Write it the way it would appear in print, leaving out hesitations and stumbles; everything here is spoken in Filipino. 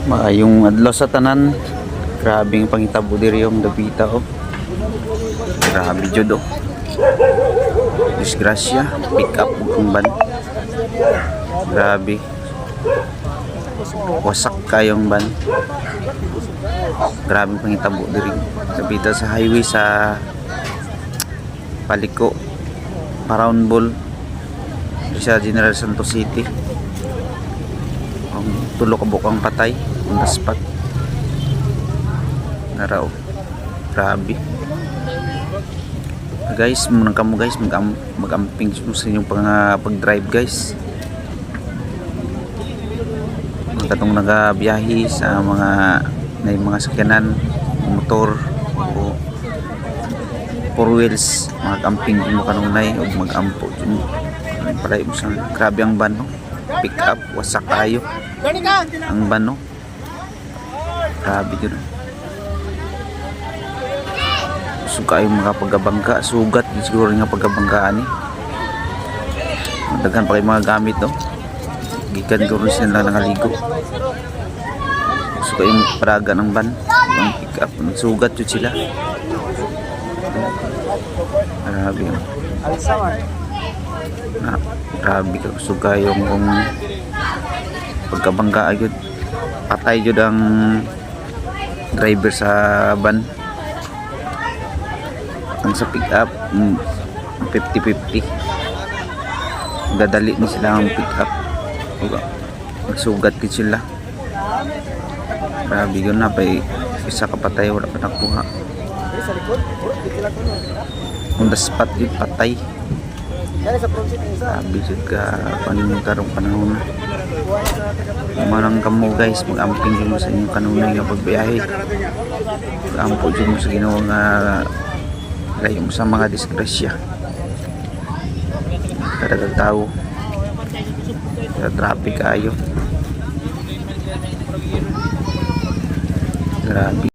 Maayong adlaw sa tanan. Grabe ang pangitabo diri yung Davita oh. Grabe jud oh. Disgrasya, pick up ang ban. Grabe. Wasak kayong ban. Grabe ang pangitabo diri. Davita sa highway sa Paliko, Round Ball sa General Santos City. Ang tulo ka bukang patay ang spot. Naraw. Grabe. Guys, muna kamo guys mag-amping sa inyong pag-drive guys. Katong nagabiyahe sa mga sakyanan, motor o four wheels, mga camping mo kanunay o mag-ampo palay mo sa grabe ang van no? Pick up, wasak kayo ang van no? Grabe yun. So kayo makapagabangga, sugat siguro nga pagkabanggaan daghan pa kayo mga gamit no? Gikan ko rin sila nangaligo. So kayo paraga ng van, ang pick up, sugat yun sila. Grabe yun. Grabe ka suga yung pagkabangga ayun. Patay yun ang driver sa van. Ang sa pick up 50-50 dadali ni sila ang pick up. Magsugat din sila. Grabe yun na pa isa kapatay wala pa nakuha. On the spot yun patay. Grabe yun ka paning karong panahon. Manang kamo guys mag-amping yun sa inyong kanunay nga pagbiyahe. Mag-ampo yun sa ginawa nga layo sa mga disgrasya. Kadagang tao sa traffic ayo. Grabe.